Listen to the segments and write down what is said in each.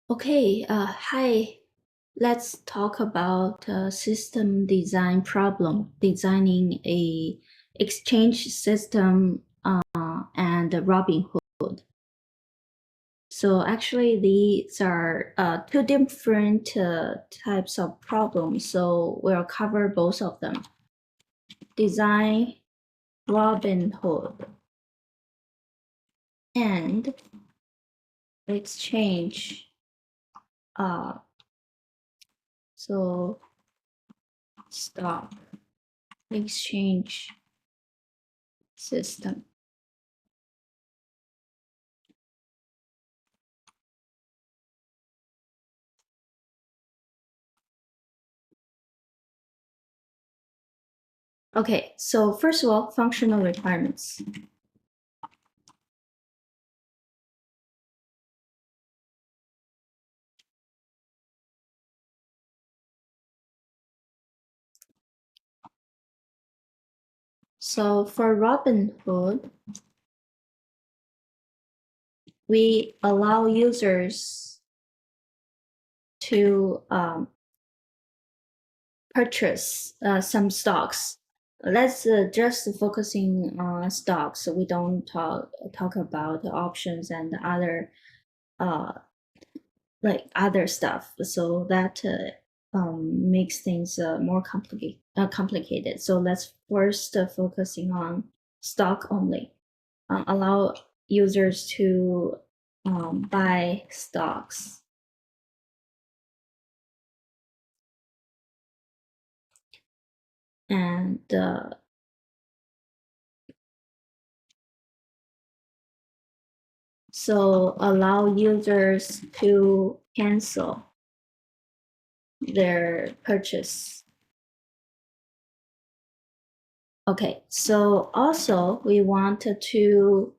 Okay, hi. Let's talk about system design problem, designing a exchange system and Robinhood. So actually, these are two different types of problems. So we'll cover both of them. Design Robinhood and exchange. Uh, so stock exchange system. Okay, so first of all, functional requirements. So for Robinhood, we allow users to purchase some stocks. Let's just focusing on stocks. So we don't talk about options and other uh, other stuff. So that makes things more complicated. So let's first focusing on stock only. Allow users to buy stocks. And so allow users to cancel their purchase. Okay, so also we want to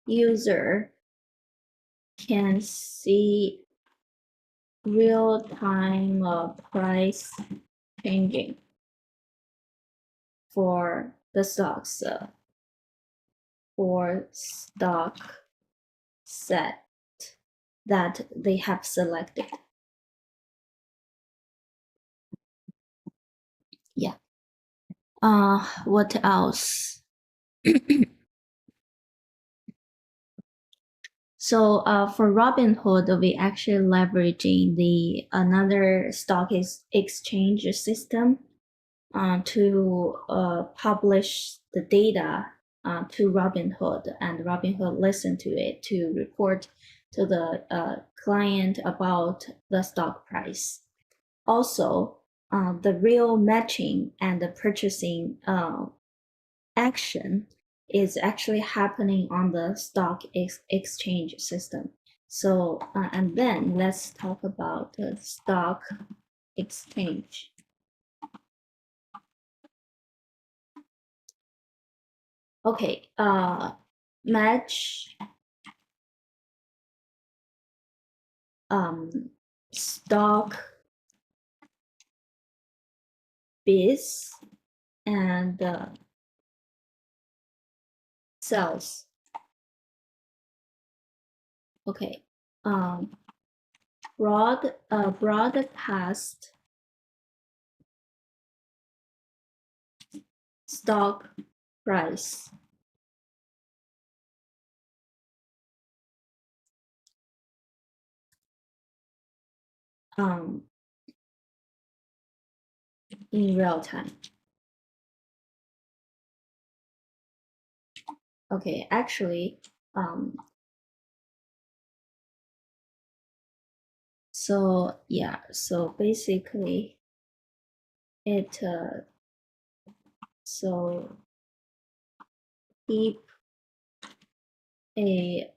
user can see real-time price changing for the stocks for stock set that they have selected. Yeah. What else? So for Robinhood, we actually leveraging the another exchange system to publish the data to Robinhood, and Robinhood listen to it to report to the client about the stock price. Also, the real matching and the purchasing action is actually happening on the stock exchange system. So, and then let's talk about the stock exchange. Okay, match stock bids and sales. Okay, broadcast stock price. Um, in real time. Okay, actually, so yeah, so basically it so keep a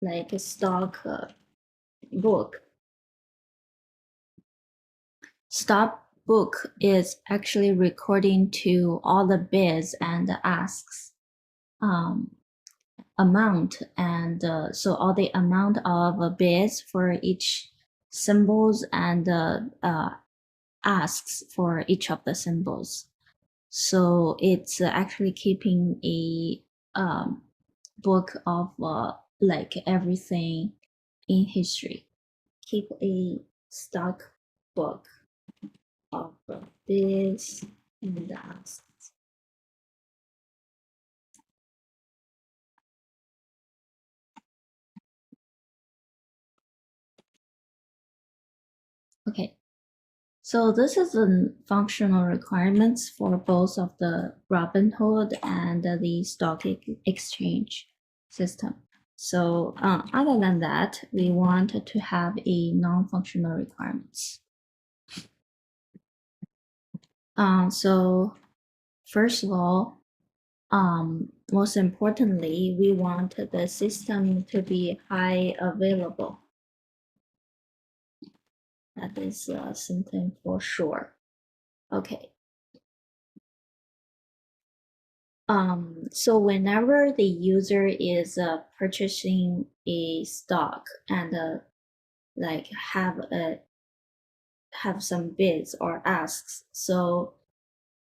like a stock book. Stock book is actually recording to all the bids and asks amount, and so all the amount of bids for each symbols and asks for each of the symbols. So it's actually keeping a book of like everything in history. Keep a stock book of this and that. Okay, so this is the functional requirements for both of the Robinhood and the stock exchange system. So other than that, we want to have a non-functional requirements. So first of all, most importantly, we want the system to be high available. That is something for sure. Okay. So whenever the user is purchasing a stock and like have some bids or asks, so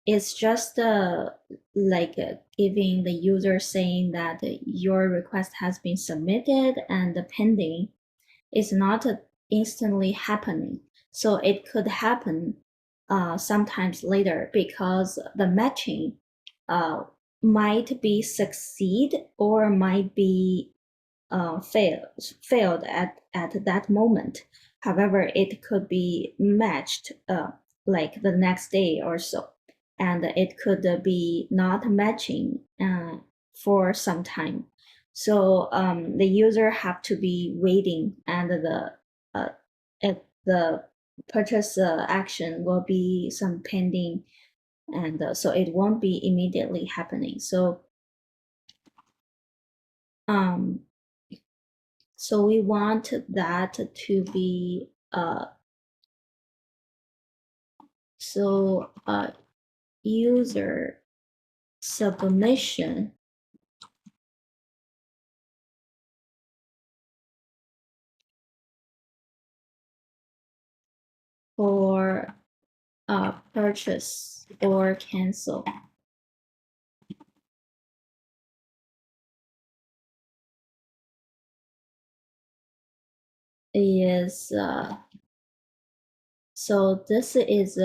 it's just like giving the user saying that your request has been submitted and pending is not instantly happening. So it could happen sometimes later because the matching uh, might be succeed or might be failed at that moment. However, it could be matched like the next day or so, and it could be not matching for some time. So the user have to be waiting, and uh, the purchase action will be some pending, and so it won't be immediately happening. Um, so we want that to be user submission for purchase or cancel is so this is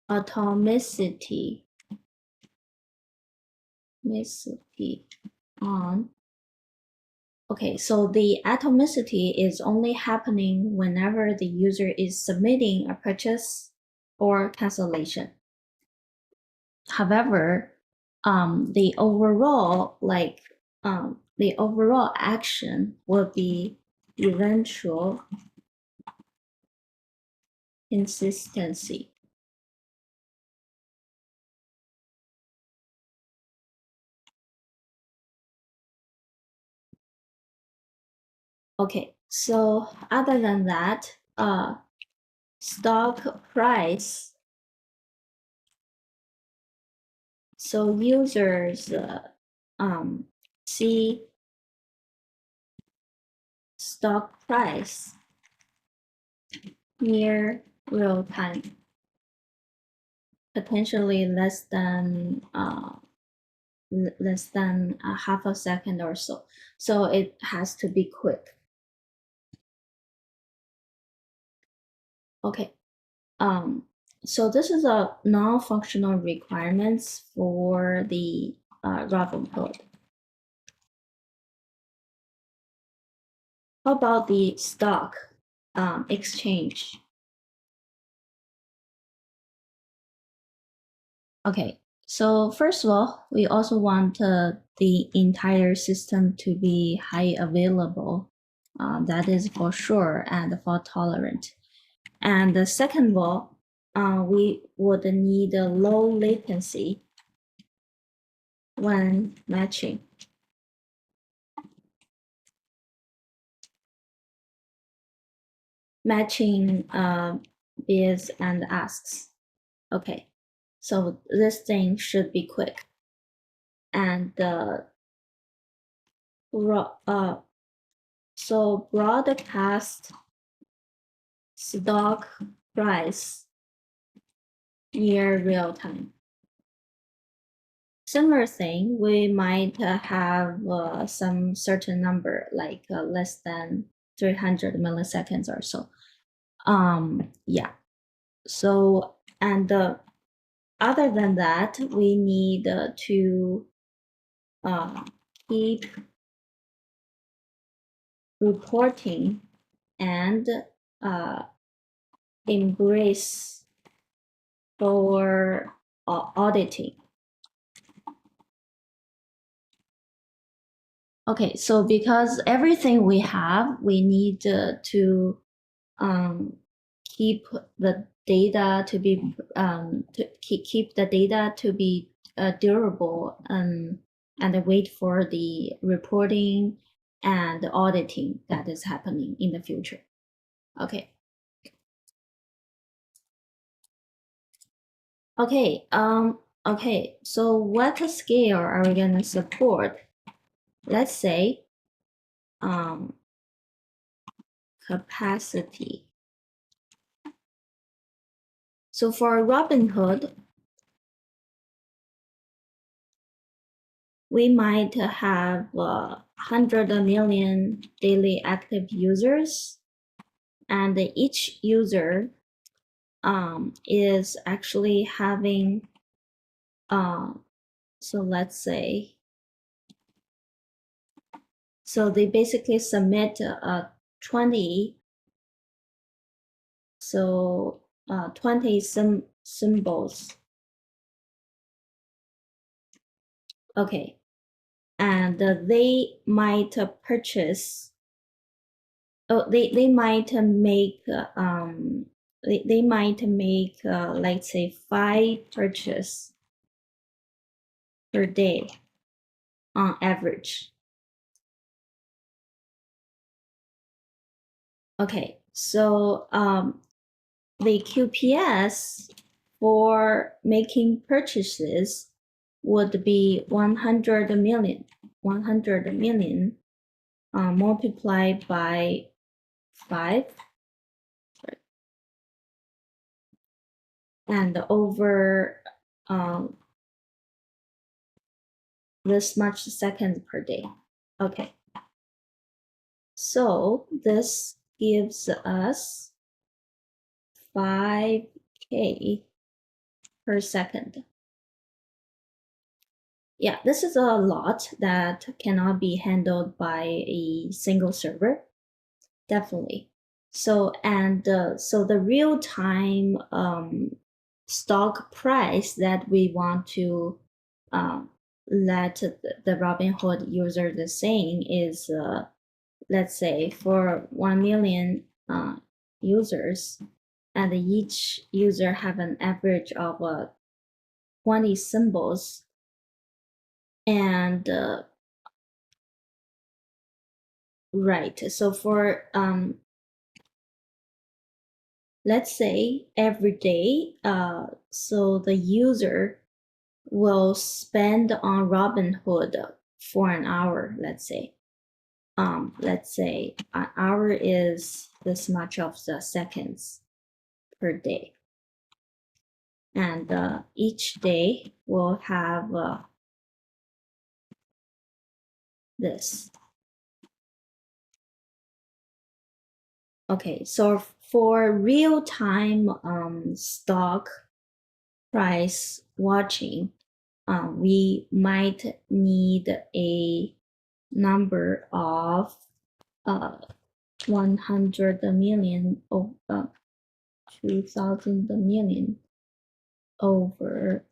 atomicity on. Okay, so the atomicity is only happening whenever the user is submitting a purchase or cancellation. However, the overall action will be eventual consistency. Okay, so other than that, stock price. So users see stock price near real time, potentially less than a half a second or so. So it has to be quick. Okay. Um, so this is a non-functional requirements for the Robinhood. How about the stock exchange? Okay, so first of all, we also want the entire system to be high available. That is for sure and fault tolerant. And second of all, we would need a low latency when matching. Matching bids and asks. Okay, so this thing should be quick. And so broadcast stock price near real time. Similar thing, we might have some certain number, like less than 300 milliseconds or so. Yeah. So, and other than that, we need to keep reporting and embrace for auditing. Okay, so because everything we have, we need to keep the data to be to keep the data to be durable and wait for the reporting and auditing that is happening in the future. Okay. Okay. Okay. So what scale are we gonna support? Let's say capacity. So for Robinhood, we might have 100 million daily active users, and each user is actually having, so let's say, so they basically submit 20, so 20 symbols. Okay, and they might purchase, oh, they might make, they might make, let's say, 5 purchase per day on average. Okay, so the QPS for making purchases would be 100 million, 100 million multiplied by 5 and over this much seconds per day. Okay, so this gives us 5K per second. Yeah, this is a lot that cannot be handled by a single server, definitely. So, and so the real time stock price that we want to let the Robinhood user the saying is, let's say, for 1 million users, and each user have an average of 20 symbols, and right, so for let's say every day, so the user will spend on Robinhood for an hour, let's say. Let's say an hour is this much of the seconds per day. And each day will have this. Okay, so for real-time stock price watching, we might need a number of 100 million or 2000 million over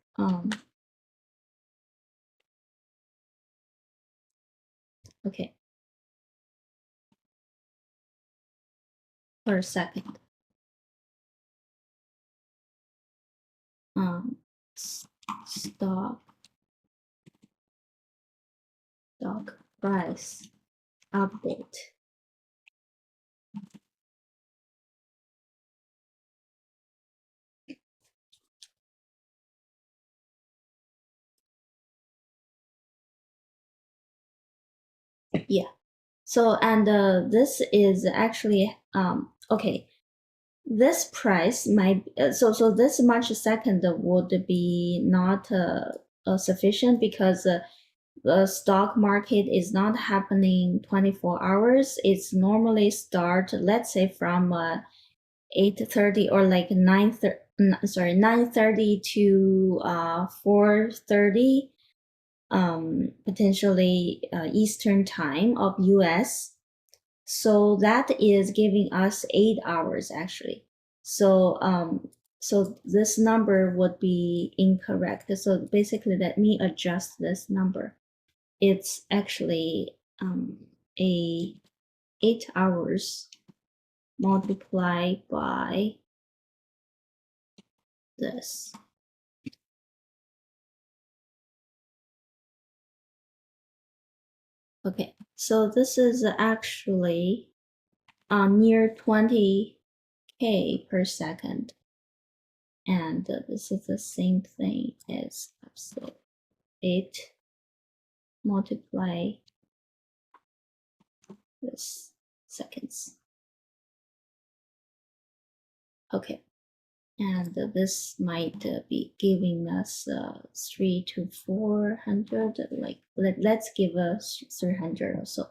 okay, per second. Stock price update. Yeah. So, and this is actually okay. this price might so this March 2nd would be not sufficient because the stock market is not happening 24 hours. It's normally start, let's say, from 8:30 or like 9:30 to 4:30 potentially Eastern time of US. So that is giving us 8 hours actually. So this number would be incorrect. So basically, let me adjust this number. It's actually a 8 hours multiplied by this. Okay, so this is actually near 20K per second. And this is the same thing as so 8 multiply this seconds. Okay, and this might be giving us 3 to 400. Like let's give us 300 or so.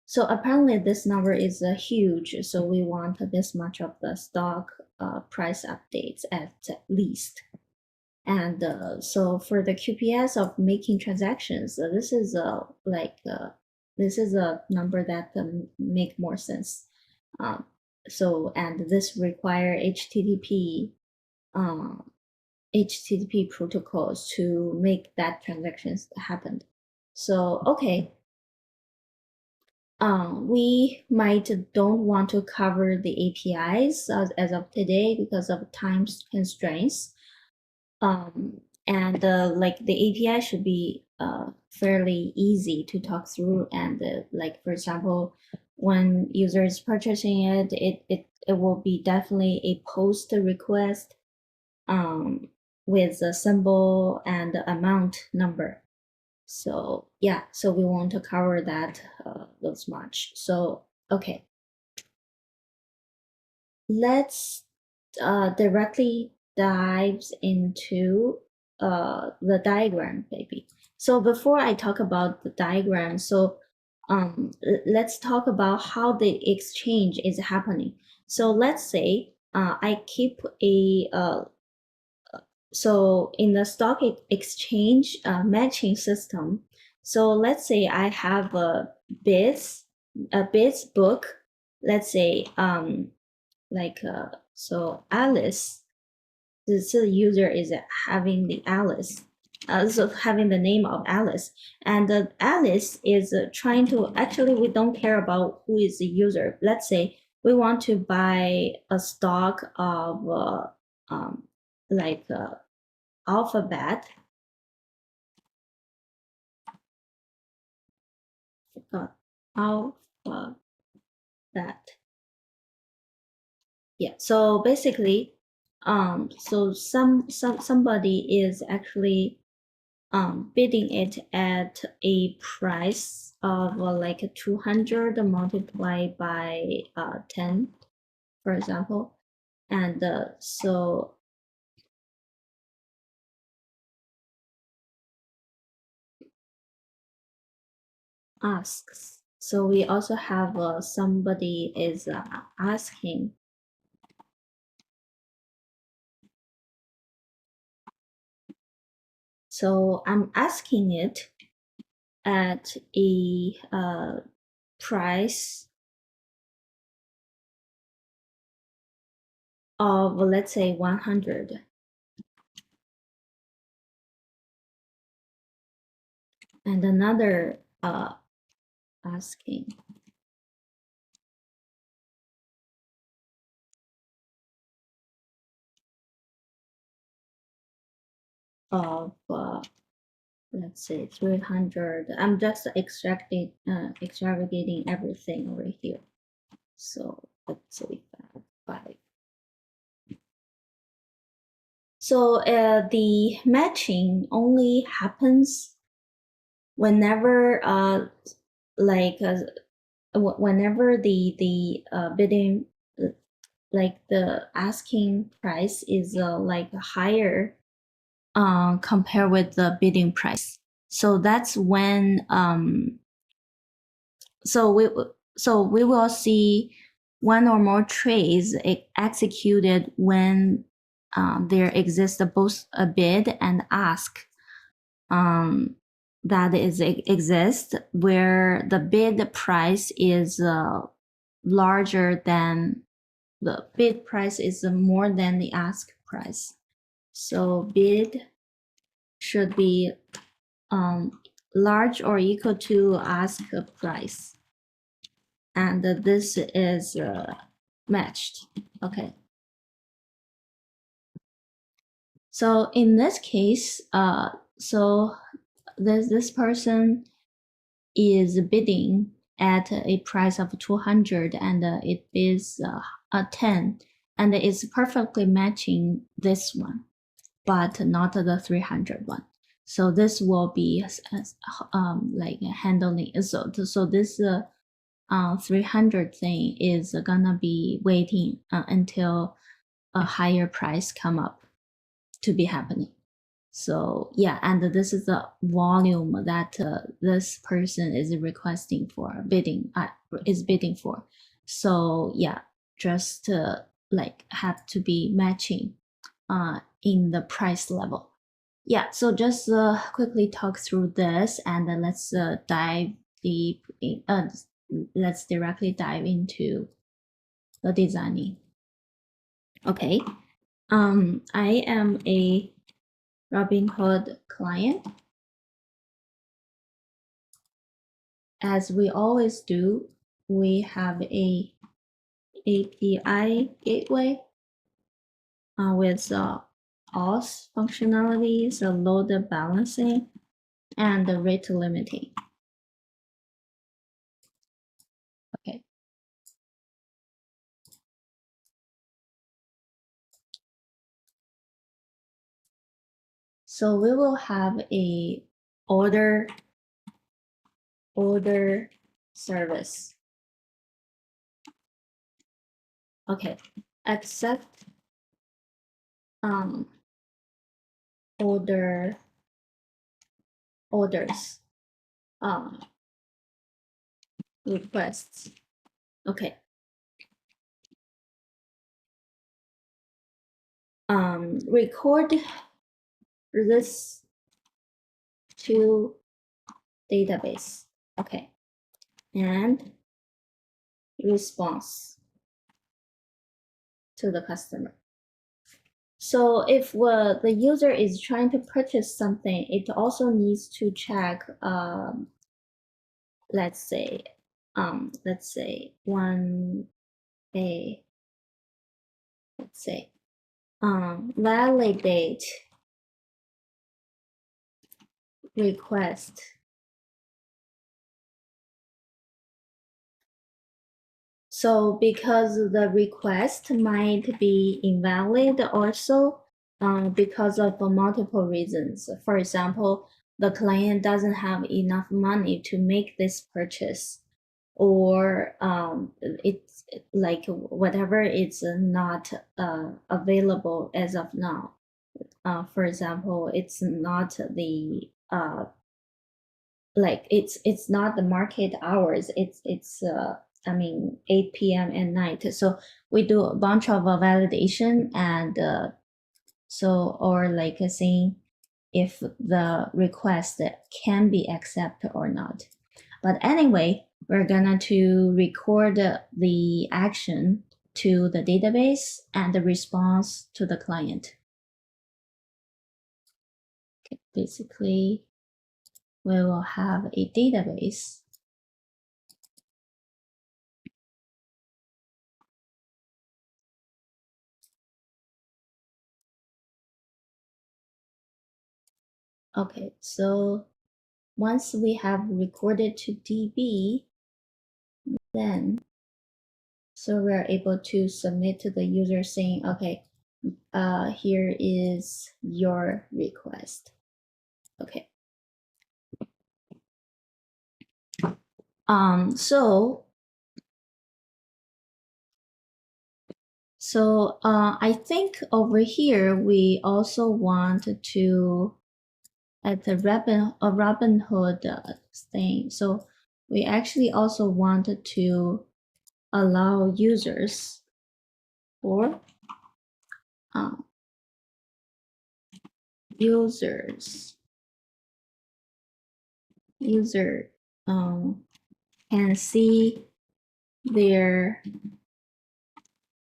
So apparently this number is huge. So we want this much of the stock price updates at least. And so for the QPS of making transactions, this is this is a number that make more sense. Um, so and this require HTTP protocols to make that transactions happen. So okay, we might don't want to cover the APIs as of today because of time constraints. And like the API should be fairly easy to talk through. And like for example, when user is purchasing it, it will be definitely a post request with a symbol and amount number. So yeah, so we want to cover that those much. So okay, let's directly dives into the diagram, maybe. So before I talk about the diagram, so let's talk about how the exchange is happening. So let's say I keep a so in the stock exchange matching system. So let's say I have a bids book. Let's say like so Alice, the user is having the Alice, so having the name of Alice, and Alice is trying to, actually we don't care about who is the user. Let's say we want to buy a stock of um, like alphabet, alphabet. Yeah, so basically so somebody is actually bidding it at a price of like 200 multiplied by 10, for example. And so asks. So we also have somebody is asking. So I'm asking it at a price of, let's say, 100. And another asking of let's say 300. I'm just extravagating everything over here. So let's say five. So the matching only happens whenever like whenever the bidding like the asking price is like higher compared with the bidding price. So that's when so we will see one or more trades executed when there exists both a bid and ask that exist where the bid price is larger than the bid price is more than the ask price. So bid should be large or equal to ask price. And this is matched. Okay. So in this case, so this person is bidding at a price of 200 and it is a 10 and it's perfectly matching this one, but not the 300 one. So this will be like handling. So this 300 thing is gonna be waiting until a higher price come up to be happening. So yeah, and this is the volume that this person is requesting for is bidding for. So yeah, just like have to be matching in the price level. Yeah, so just quickly talk through this and let's dive deep in, let's directly dive into the designing. Okay, I am a Robinhood client. As we always do, we have a API gateway with auth functionalities, load balancing, and the rate limiting. Okay. So we will have a order service. Okay, accept orders requests. Okay. Record this to database. Okay. And response to the customer. So if the user is trying to purchase something, it also needs to check, let's say one a, let's say, validate request. So because the request might be invalid also because of multiple reasons. For example, the client doesn't have enough money to make this purchase, or it's like whatever it's not available as of now. For example, it's not the like it's not the market hours. It's I mean 8 p.m. at night. So we do a bunch of validation and so or like saying if the request can be accepted or not. But anyway, we're gonna to record the action to the database and the response to the client. Okay, basically, we will have a database. Okay, so once we have recorded to DB, then so we're able to submit to the user saying, okay, here is your request. Okay. So So I think over here we also want to at the Robinhood thing. So we actually also wanted to allow users or uh, users user can see their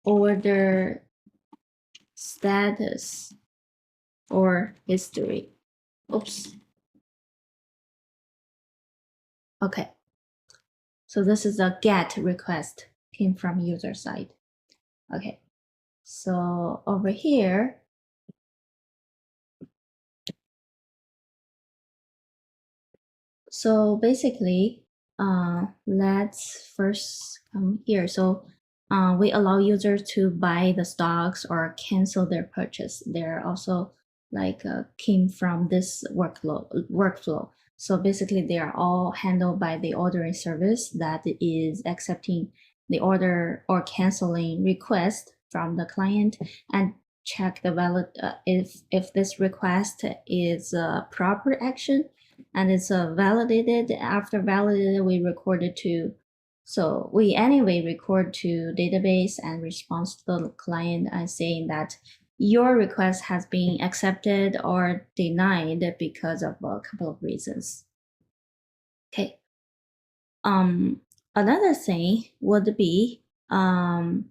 order status or history. Oops. Okay. So this is a GET request came from user side. Okay. So over here, so basically, let's first come here. So we allow users to buy the stocks or cancel their purchase. They're also like came from this workflow. So basically, they are all handled by the ordering service that is accepting the order or canceling request from the client and check the valid if this request is a proper action and it's validated. After validated, we record it to, so we anyway record to database and response to the client and saying that your request has been accepted or denied because of a couple of reasons. Okay. Another thing would be okay,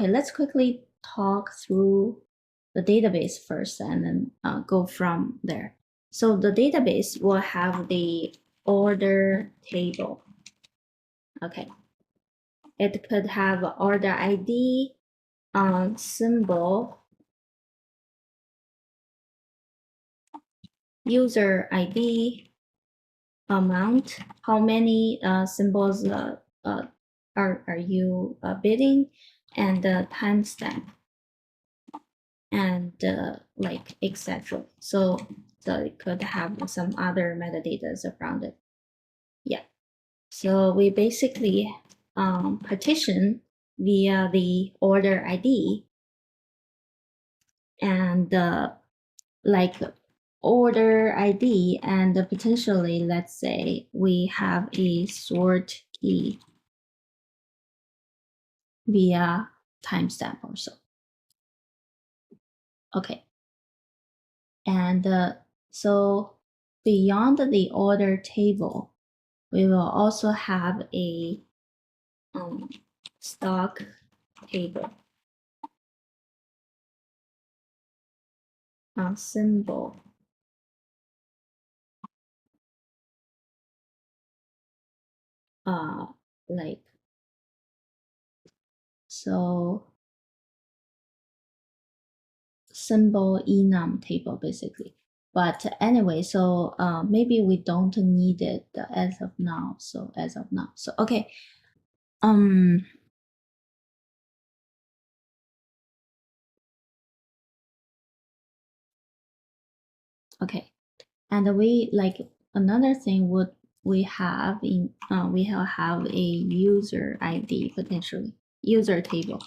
let's quickly talk through the database first and then go from there. So the database will have the order table. Okay. It could have order ID, symbol, user ID, amount, how many symbols are you bidding, and the timestamp, and like etc. So it could have some other metadata around it. Yeah. So we basically partition via the order ID and like order ID and potentially, let's say we have a sort key via timestamp or so. Okay. And so beyond the order table, we will also have a stock table symbol. Like so symbol enum table basically. But anyway, so maybe we don't need it as of now. So okay. Okay, and we like another thing would we have in we have a user ID potentially user table.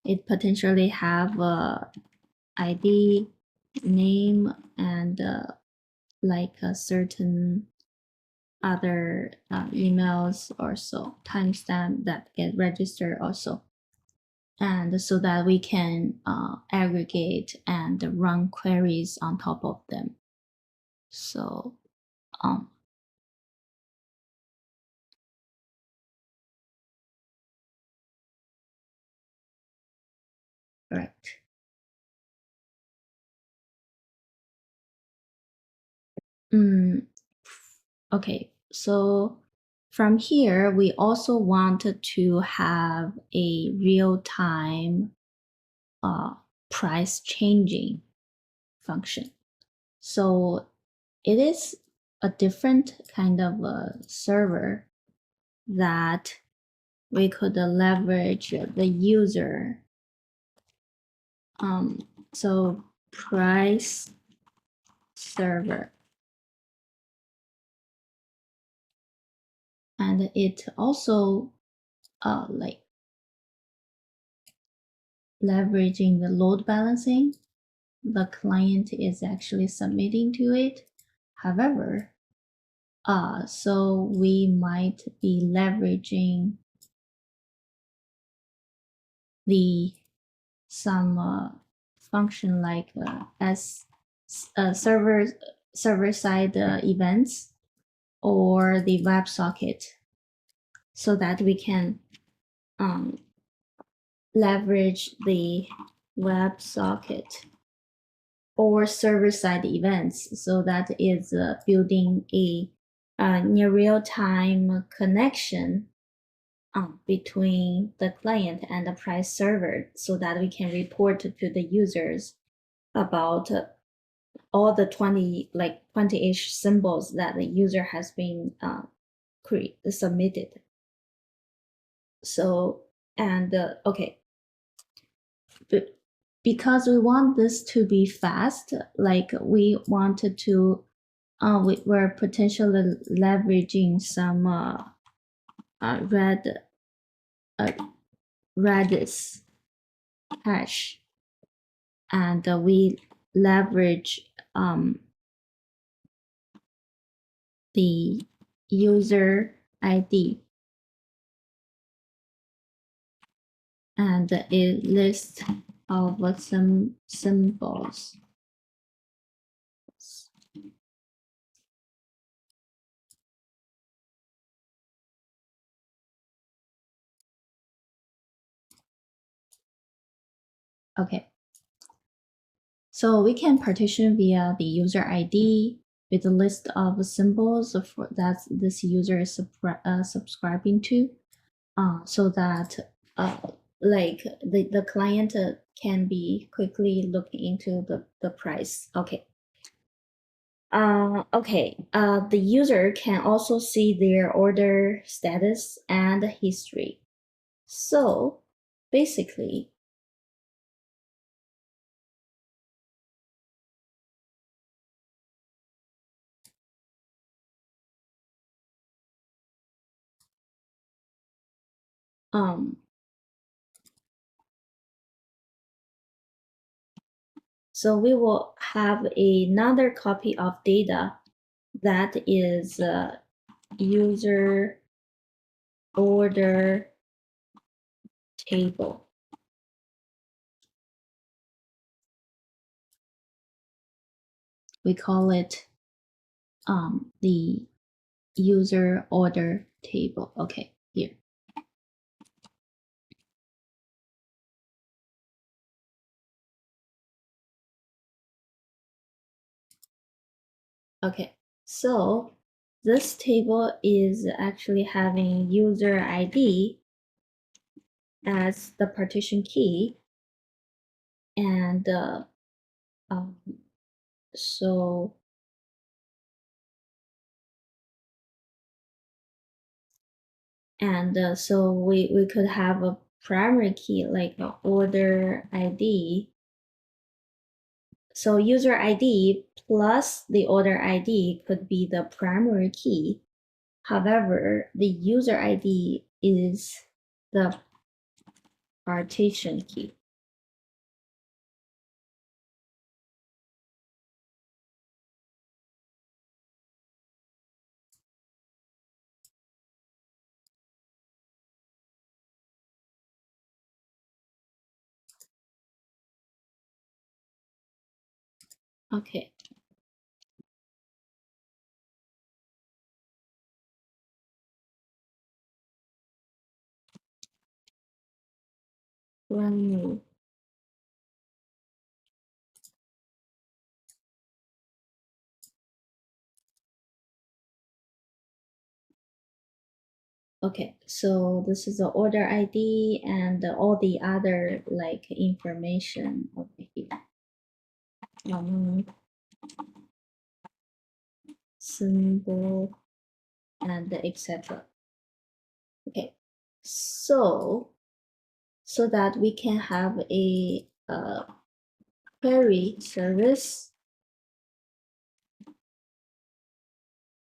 It potentially have a ID, name, and like a certain other emails or so timestamp that get registered also, and so that we can aggregate and run queries on top of them. So correct. Okay, so from here, we also wanted to have a real-time price changing function. So it is a different kind of a server that we could leverage the user. So price server. And it also like leveraging the load balancing. The client is actually submitting to it. However, so we might be leveraging the some function like as server side events or the WebSocket, so that we can leverage the WebSocket or server-side events, so that is building a near real-time connection between the client and the price server, so that we can report to the users about all the 20-ish symbols that the user has been submitted. So, and okay, because we want this to be fast, like we wanted to, we're potentially leveraging some Redis hash, and we leverage the user ID and a list of some symbols. Okay, so we can partition via the user ID with a list of symbols that this user is subscribing to, so that like the client can be quickly looking into the price. Okay. The user can also see their order status and history. So basically, so we will have another copy of data that is user order table. We call it the user order table. Okay, here. Okay, so this table is actually having user ID as the partition key, and um, so so we could have a primary key like the order ID. So user ID plus the order ID could be the primary key. However, the user ID is the partition key. Okay. Run new. Okay, so this is the order ID and all the other like information over here. Symbol and etc. Okay, so that we can have a query service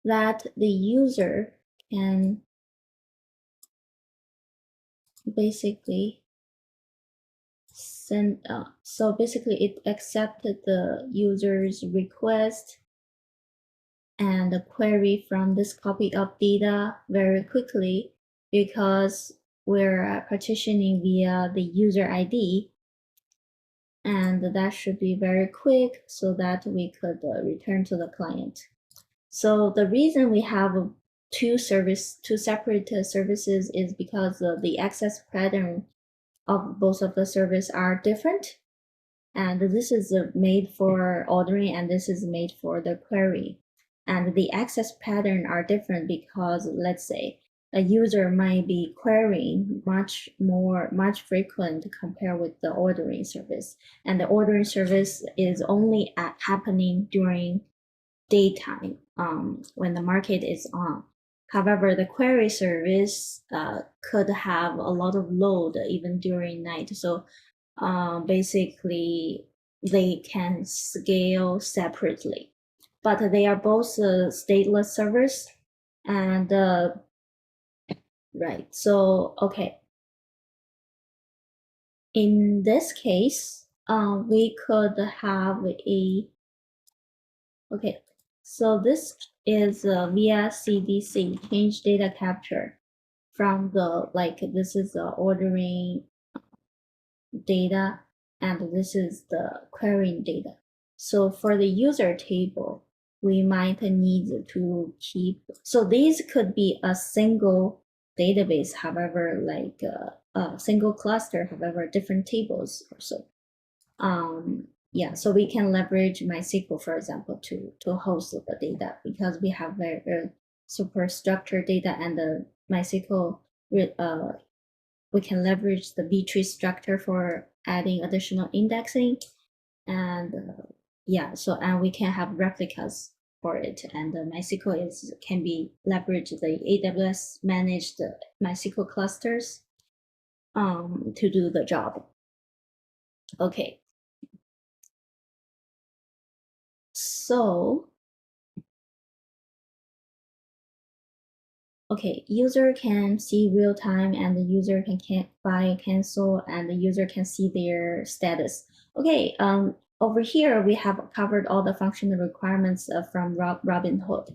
that the user can basically send so basically it accepted the user's request and the query from this copy of data very quickly because we're partitioning via the user ID, and that should be very quick so that we could return to the client. So the reason we have two separate services is because the access pattern of both of the service are different, and this is made for ordering and this is made for the query, and the access pattern are different because let's say a user might be querying much frequent compared with the ordering service, and the ordering service is only happening during daytime when the market is on. However, the query service could have a lot of load even during night. So basically, they can scale separately, but they are both stateless servers. And right, so okay, in this case, we could have a okay. So this is via CDC, change data capture from the this is the ordering data and this is the querying data. So for the user table, we might need to keep, so these could be a single database, however, like a single cluster, however, different tables or so. Yeah, so we can leverage MySQL, for example, to host the data because we have very super structured data, and the MySQL we can leverage the B-tree structure for adding additional indexing, and yeah, so and we can have replicas for it, and MySQL can be leveraged the AWS managed MySQL clusters to do the job. Okay, so okay, user can see real time, and the user can buy, cancel, and the user can see their status. Okay, over here we have covered all the functional requirements from Robinhood.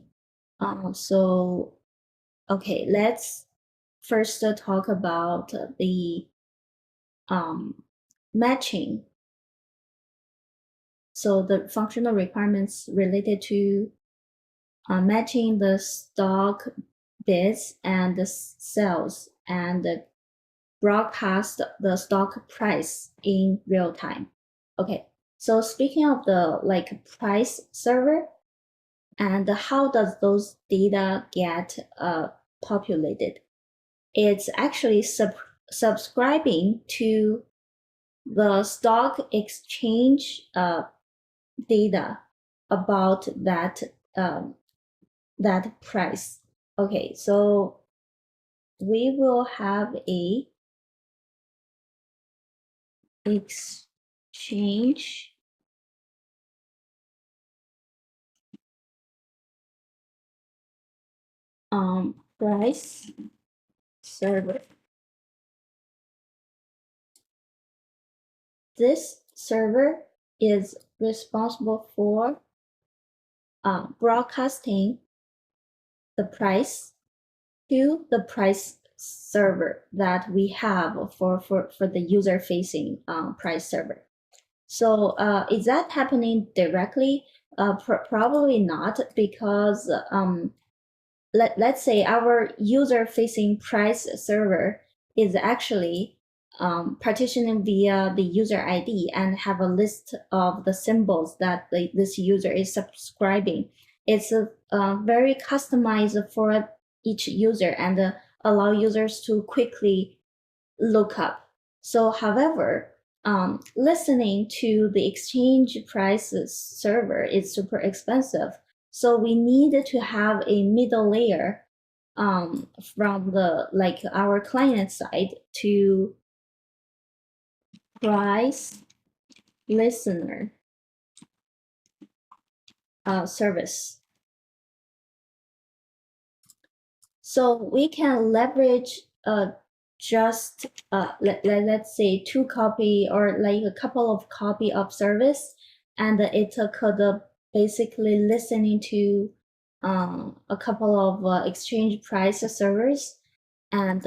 So okay, let's first talk about the matching. So the functional requirements related to matching the stock bids and the sales and broadcast the stock price in real time. Okay, so speaking of the price server, and how does those data get populated? It's actually subscribing to the stock exchange data about that price. Okay, so we will have a exchange price server. This server is responsible for broadcasting the price to the price server that we have for the user facing price server. So is that happening directly? Probably not, because let's say our user facing price server is actually partitioning via the user ID and have a list of the symbols that this user is subscribing. It's very customized for each user and allow users to quickly look up. So however, listening to the exchange prices server is super expensive. So we need to have a middle layer from the our client side to price listener service. So we can leverage just let's say 2 copy or like a couple of copy of service, and it could basically listening to a couple of exchange price servers, and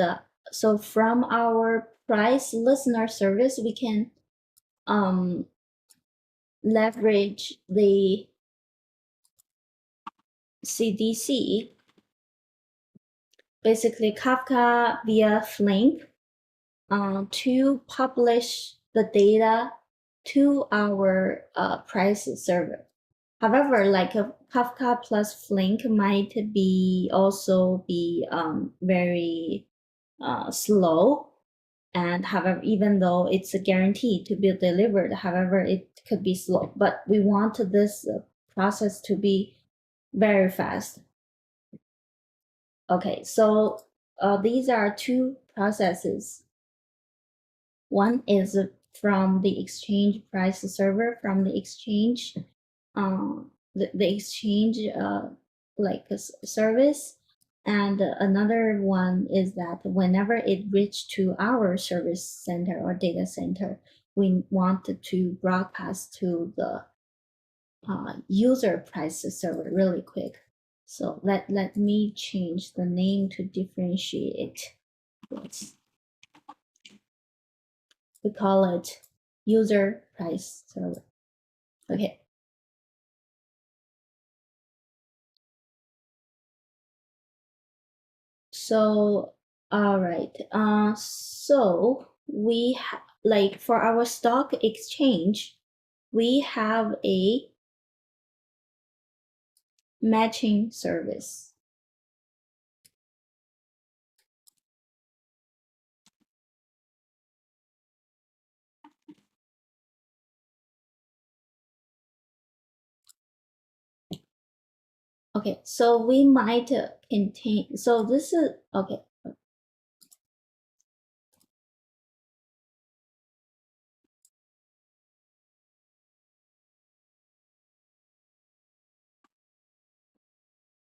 so from our price listener service we can um, leverage the CDC, basically Kafka via Flink, to publish the data to our price server. However, like Kafka plus Flink might be also be very slow, and however, even though it's a guaranteed to be delivered, however, it could be slow. But we want this process to be very fast. Okay, so these are two processes. One is from the exchange price server, from the exchange, the exchange like a service, and another one is that whenever it reach to our service center or data center, we want to broadcast to the user price server really quick. So let me change the name to differentiate. We call it user price server. Okay. So, all right. So we like for our stock exchange, we have a matching service. Okay, so we might contain, so this is, okay.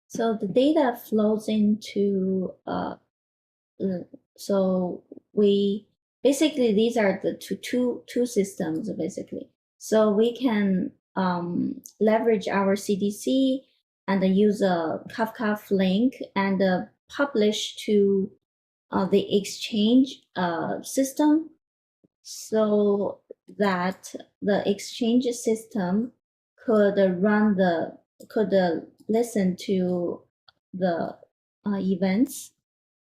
So the data flows into, so we, basically these are the two systems basically. So we can leverage our CDC and use a Kafka Flink and publish to the exchange system, so that the exchange system could listen to the events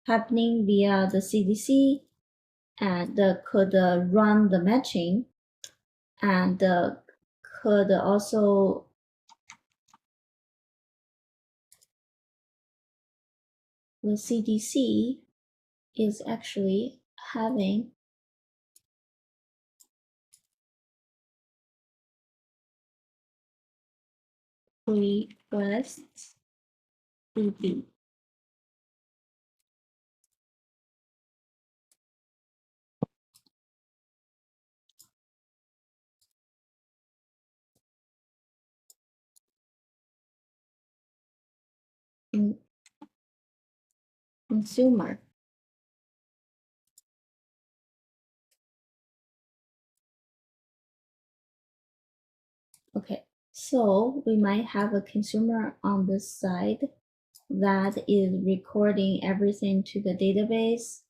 happening via the CDC, and could run the matching, and could also the CDC is actually having requests DB. In consumer. Okay, so we might have a consumer on this side that is recording everything to the database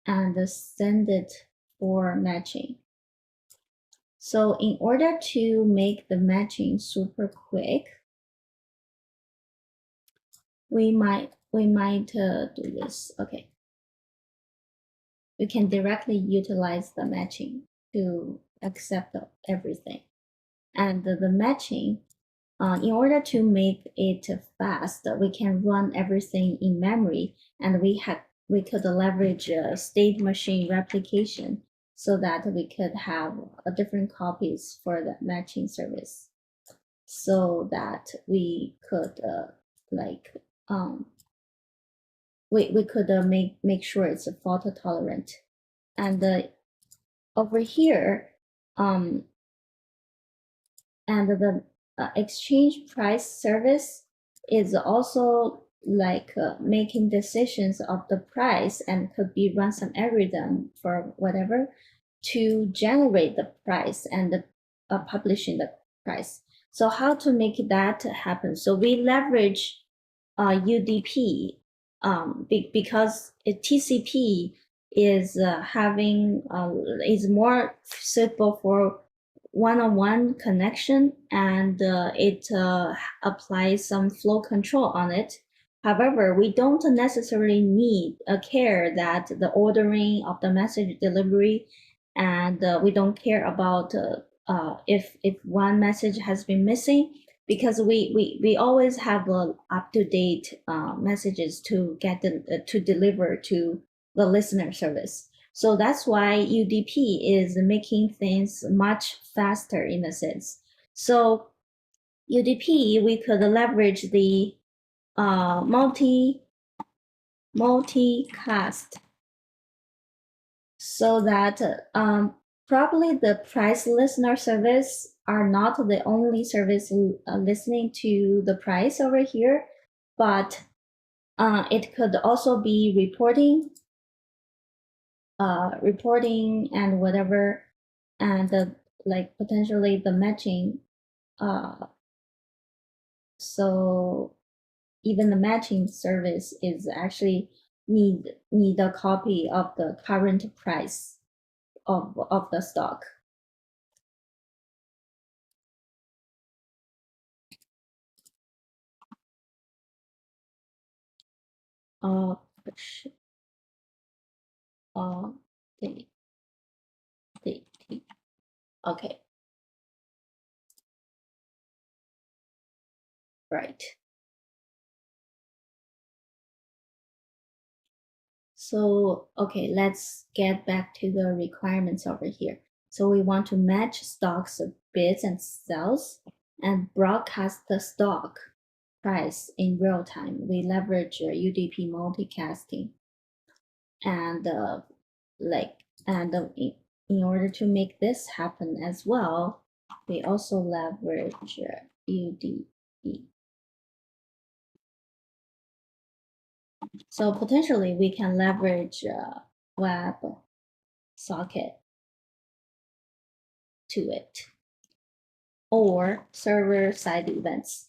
and send it for matching. So in order to make the matching super quick, we might do this. Okay, we can directly utilize the matching to accept everything, and the matching. In order to make it fast, we can run everything in memory, and we could leverage state machine replication so that we could have different copies for the matching service, so that we could like we could make sure it's fault tolerant. And over here, and the exchange price service is also making decisions of the price, and could be run some algorithm for whatever to generate the price and publishing the price. So how to make that happen? So we leverage UDP because TCP is is more suitable for one-on-one connection, and it applies some flow control on it. However, we don't necessarily need a care that the ordering of the message delivery, and we don't care about if one message has been missing, because we always have up-to-date messages to to deliver to the listener service. So that's why UDP is making things much faster in a sense. So UDP, we could leverage the multicast, so that probably the price listener service are not the only service listening to the price over here, but it could also be reporting and whatever, and like potentially the matching. So even the matching service is actually need a copy of the current price of the stock. Uh, uh, the, okay, right. So, okay, let's get back to the requirements over here. So we want to match stocks, bids and sells, and broadcast the stock price in real time. We leverage UDP multicasting, and in order to make this happen as well, we also leverage UDP. So potentially we can leverage web socket to it, or server-side events.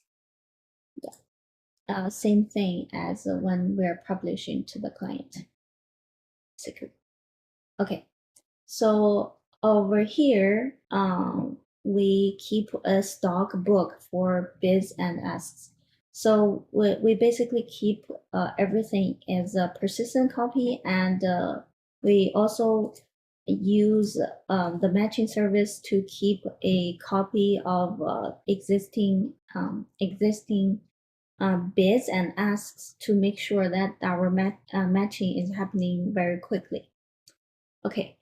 Same thing as when we're publishing to the client. Okay, so over here, we keep a stock book for bids and asks. So we basically keep everything as a persistent copy, and we also use the matching service to keep a copy of existing bids and asks, to make sure that our matching is happening very quickly. Okay.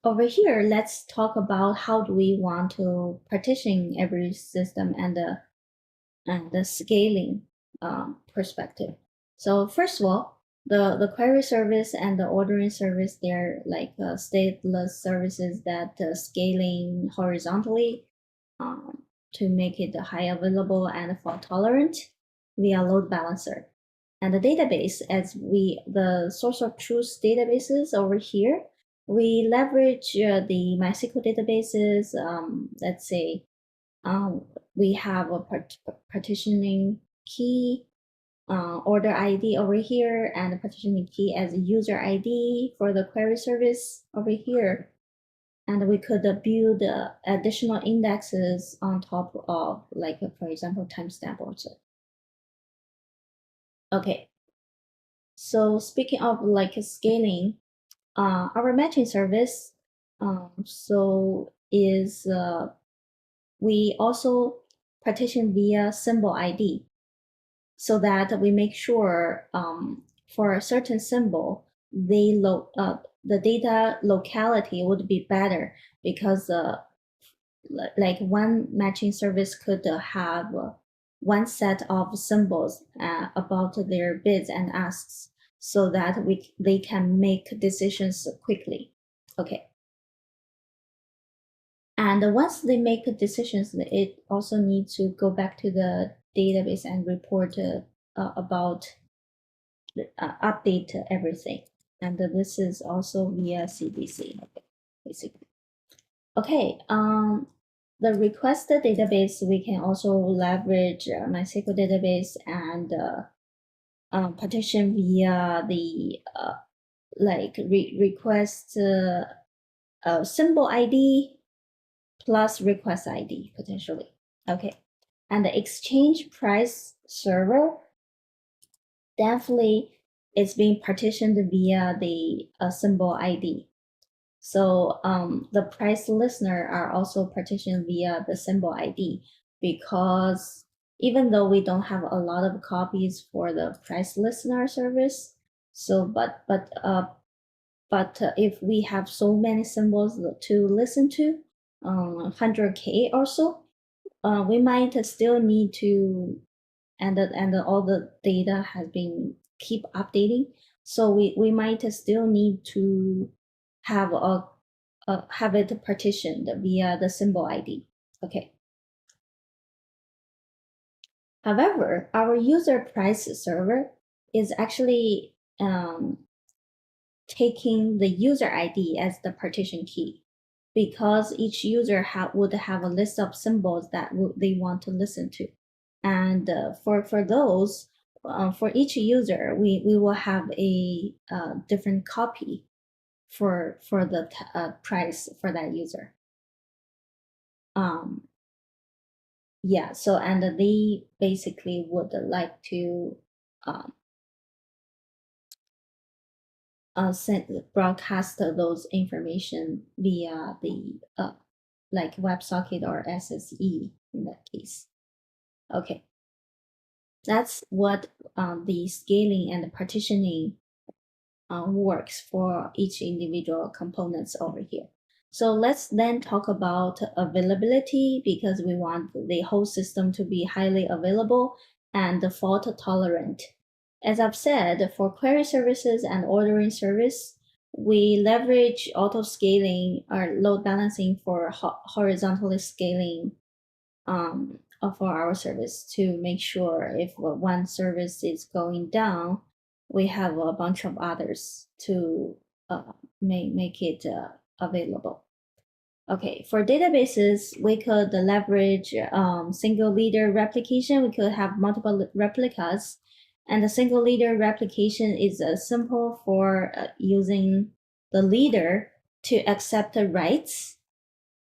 Over here, let's talk about how do we want to partition every system, and the scaling perspective. So first of all, the query service and the ordering service, they're like stateless services that scaling horizontally to make it high available and fault tolerant via load balancer. And the database, as the source of truth databases over here, we leverage the MySQL databases. Let's say we have a partitioning key, order ID over here, and a partitioning key as a user ID for the query service over here. And we could build additional indexes on top of, like, for example, timestamp also. Okay. So speaking of like scaling, our matching service, so is we also partition via symbol ID, so that we make sure for a certain symbol, the data locality would be better, because like one matching service could have one set of symbols about their bids and asks, so that they can make decisions quickly. Okay. And once they make decisions, it also needs to go back to the database and report about update everything. And this is also via CDC, basically. Okay, the requested database, we can also leverage MySQL database and partition via the request symbol ID plus request ID potentially. Okay, and the exchange price server definitely is being partitioned via the symbol ID. So the price listener are also partitioned via the symbol ID, because even though we don't have a lot of copies for the price listener service, so but if we have so many symbols to listen to, 100K or so, we might still need to, and all the data has been keep updating. So we might still need to have have it partitioned via the symbol ID. Okay. However, our user price server is actually taking the user ID as the partition key, because each user would have a list of symbols that they want to listen to. And for those, for each user, we will have a different copy for the price for that user. Yeah, so and they basically would like to broadcast those information via the like WebSocket or SSE in that case. Okay, that's what the scaling and partitioning works for each individual components over here. So let's then talk about availability, because we want the whole system to be highly available and fault tolerant. As I've said, for query services and ordering service, we leverage auto scaling or load balancing for horizontally scaling for our service, to make sure if one service is going down, we have a bunch of others to make it available. Okay, for databases, we could leverage single leader replication. We could have multiple replicas, and the single leader replication is simple for using the leader to accept the writes,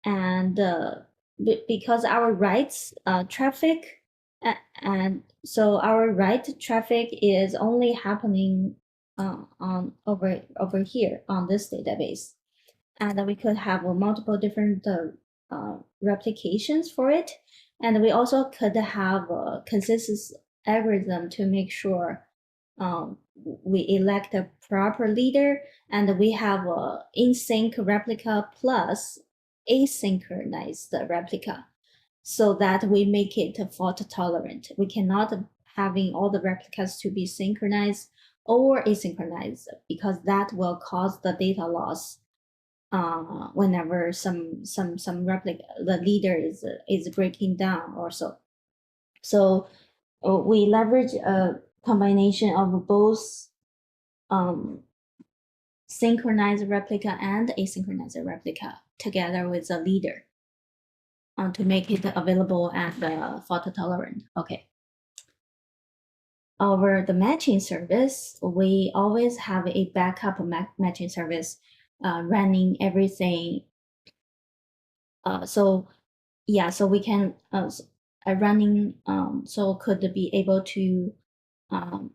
and because our writes traffic, and so our write traffic is only happening on over here on this database, and we could have multiple different replications for it, and we also could have a consensus algorithm to make sure we elect a proper leader, and we have a in-sync replica plus asynchronized replica, so that we make it fault tolerant. We cannot having all the replicas to be synchronized or asynchronized, because that will cause the data loss whenever some replica, the leader is breaking down or so. So we leverage a combination of both synchronized replica and asynchronized replica together with the leader to make it available and fault tolerant. Okay. Over the matching service, we always have a backup matching service running everything. So yeah, so we can running so could be able to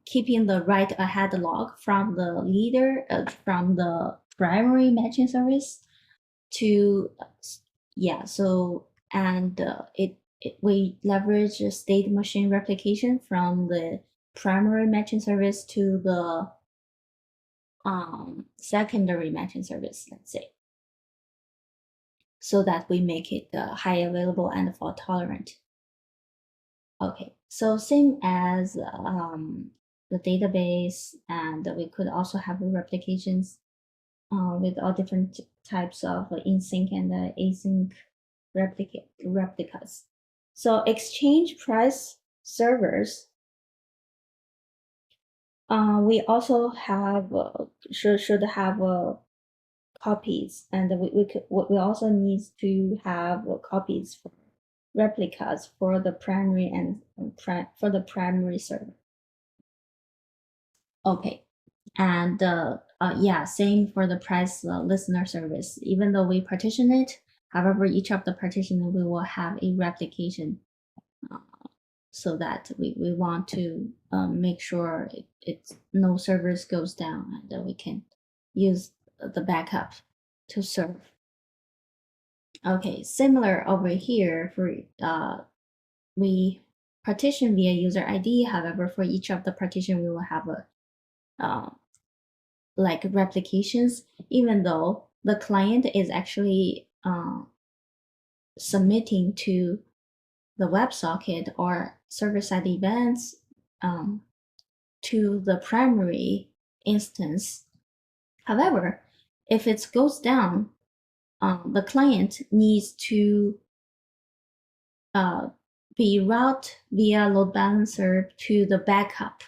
keeping the write ahead log from the leader from the primary matching service to yeah. So and we leverage state machine replication from the primary matching service to the secondary matching service, let's say, so that we make it high available and fault tolerant. Okay, so same as the database, and we could also have replications with all different types of in-sync and async replicas. So exchange price servers, we also have should have copies, and we also need to have copies for replicas for the primary and for the primary server. Okay, and yeah, same for the price listener service. Even though we partition it, however, each of the partition we will have a replication, so that we want to make sure it's no servers goes down, and then we can use the backup to serve. Okay, similar over here for we partition via user ID. However, for each of the partition, we will have a like replications, even though the client is actually submitting to the WebSocket or server-side events to the primary instance. However, if it goes down, the client needs to be routed via load balancer to the backup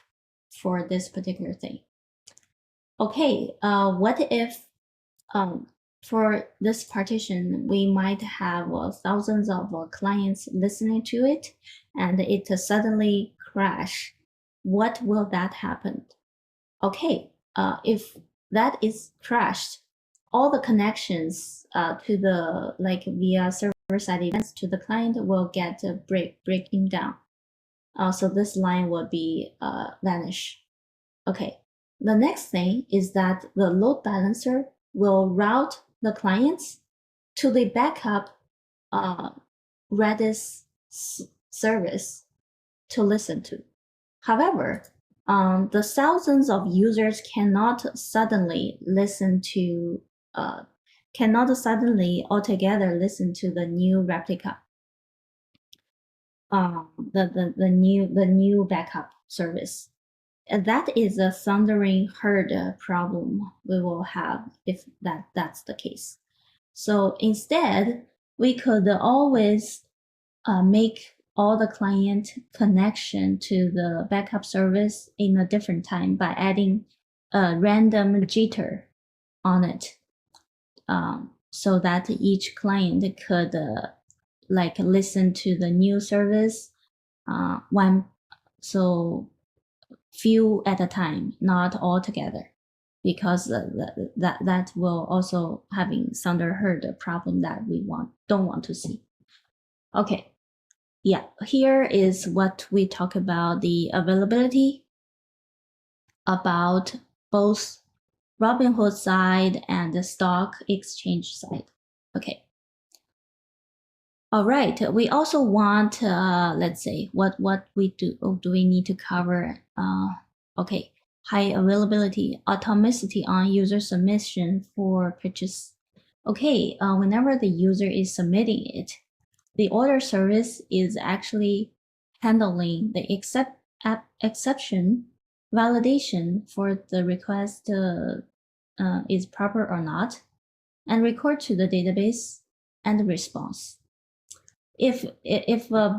for this particular thing. Okay, what if for this partition, we might have thousands of clients listening to it, and it suddenly crash. What will that happen? Okay, if that is crashed, all the connections to the via server-side events to the client will get breaking down. So this line will be vanish. Okay, the next thing is that the load balancer will route the clients to the backup Redis service to listen to. However, the thousands of users cannot suddenly altogether listen to the new replica, the new backup service. And that is a thundering herd problem we will have if that's the case. So instead, we could always make all the client connection to the backup service in a different time by adding a random jitter on it, so that each client could listen to the new service few at a time, not all together, because that will also having thunder herd problem that we don't want to see. Okay, yeah, here is what we talk about the availability about both Robinhood side and the stock exchange side. Okay. All right. We also want, let's say, what we do we need to cover? Okay, high availability, atomicity on user submission for purchase. Okay, whenever the user is submitting it, the order service is actually handling the exception validation for the request is proper or not, and record to the database and the response. If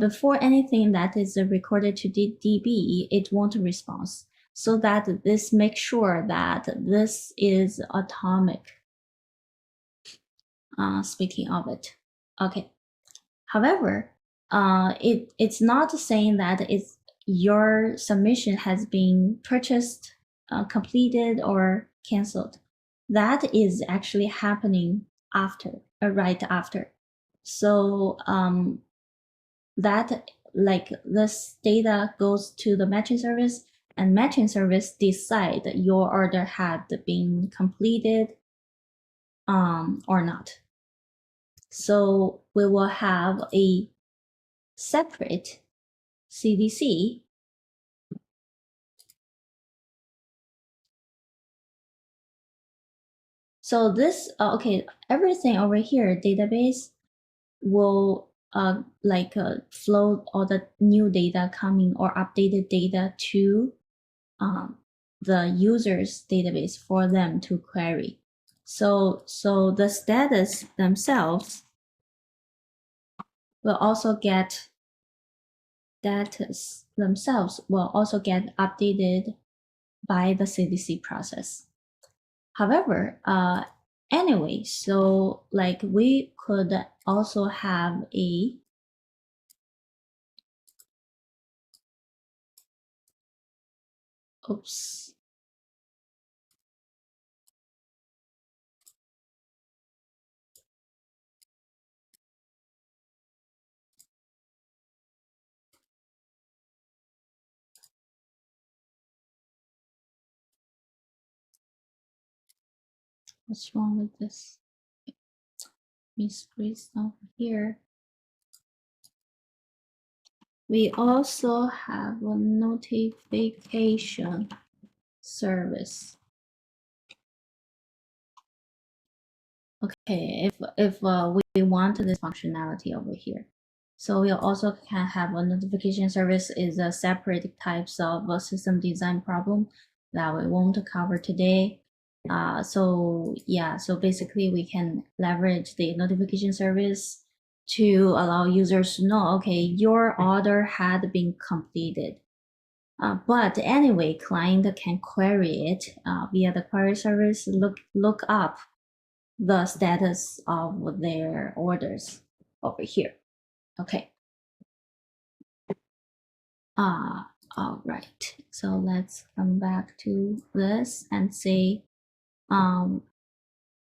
before anything that is recorded to DB, it won't respond. So that this makes sure that this is atomic. Speaking of it, okay. However, it's not saying that it's your submission has been purchased, completed, or canceled. That is actually happening after, right after. So that this data goes to the matching service, and matching service decide your order had been completed or not. So we will have a separate CDC so this okay, everything over here database will flow all the new data coming or updated data to the user's database for them to query. So the status themselves will also get status themselves will also get updated by the CDC process. However, anyway, so like we could also have a oops. What's wrong with this? We squeeze over here. We also have a notification service. Okay, if we want this functionality over here. So we also can have a notification service is a separate types of a system design problem that we won't cover today. So yeah, so basically we can leverage the notification service to allow users to know, okay, your order had been completed. But anyway, client can query it via the query service, look up the status of their orders over here. Okay. All right. So let's come back to this and say,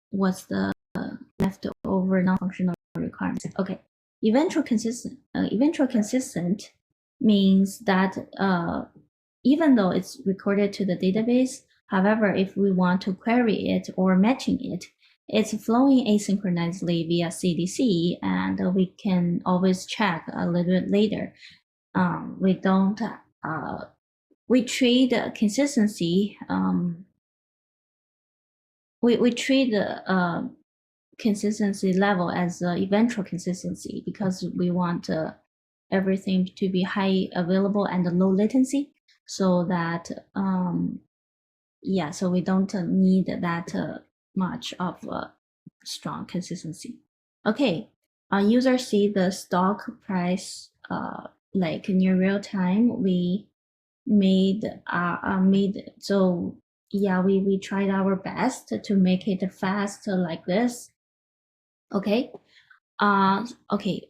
what's the leftover non-functional requirements? Okay. Eventual consistent means that even though it's recorded to the database, however, if we want to query it or matching it, it's flowing asynchronously via CDC, and we can always check a little bit later. We don't, we treat consistency, we treat the consistency level as eventual consistency because we want everything to be high available and low latency so that yeah, so we don't need that much of a strong consistency. Okay, users see the stock price like near real time. We made so yeah, we tried our best to make it fast like this. Okay, okay.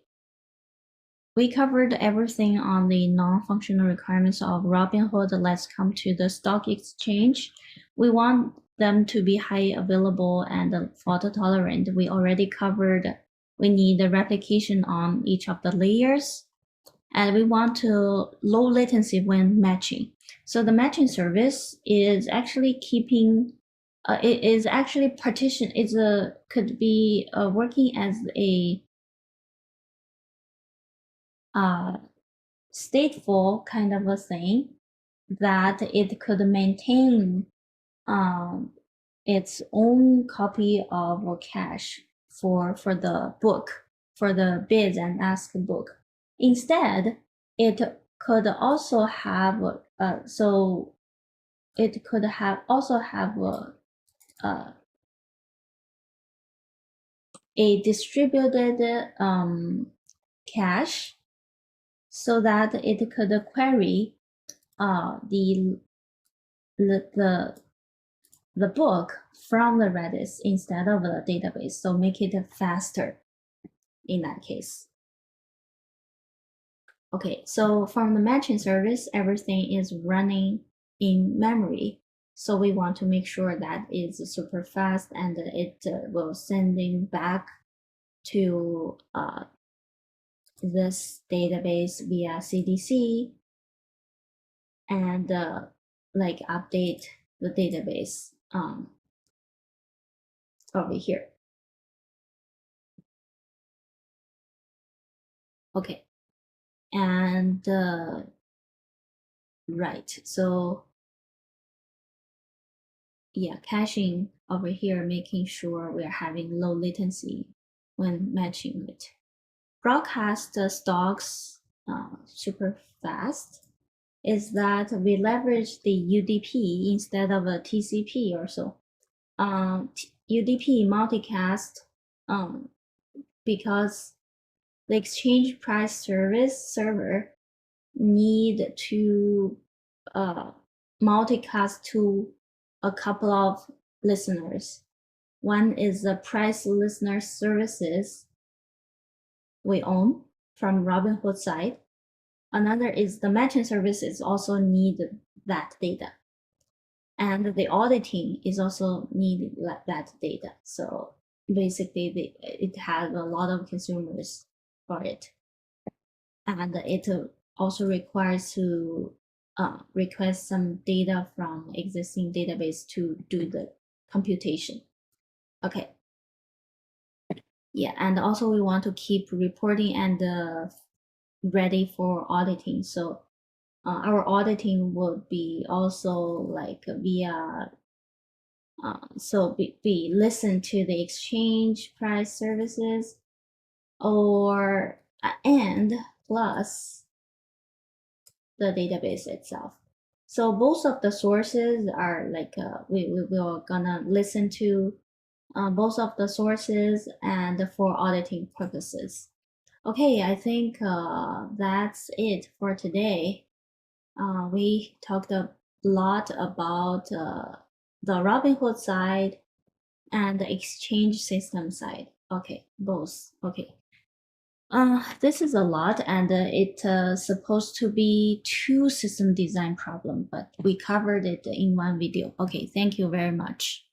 We covered everything on the non-functional requirements of Robinhood. Let's come to the stock exchange. We want them to be high available and fault tolerant. We already covered we need the replication on each of the layers, and we want to low latency when matching. So the matching service is actually keeping it is actually partition. It's a could be working as a stateful kind of a thing that it could maintain its own copy of a cache for the book, for the bids and ask book. Instead, it could also have so it could have also have a distributed cache so that it could query the book from the Redis instead of the database, so make it faster in that case. Okay, so from the matching service, everything is running in memory. So we want to make sure that it's super fast and it will sending back to this database via CDC and like update the database over here. Okay, and right, so yeah, caching over here, making sure we're having low latency when matching it. Broadcast stocks super fast is that we leverage the UDP instead of a TCP or so. UDP multicast because the exchange price service server need to multicast to a couple of listeners. One is the price listener services we own from Robinhood side. Another is the matching services also need that data. And the auditing is also need that data. So basically it has a lot of consumers for it. And it also requires to request some data from existing database to do the computation. Okay. Yeah, and also we want to keep reporting and ready for auditing. So our auditing would be also like via so we listen to the exchange price services or and plus the database itself. So both of the sources are like we will gonna listen to both of the sources and for auditing purposes. Okay, I think that's it for today. We talked a lot about the Robinhood side and the exchange system side. Okay, both. Okay. This is a lot, and it's supposed to be two system design problem, but we covered it in one video. Okay, thank you very much.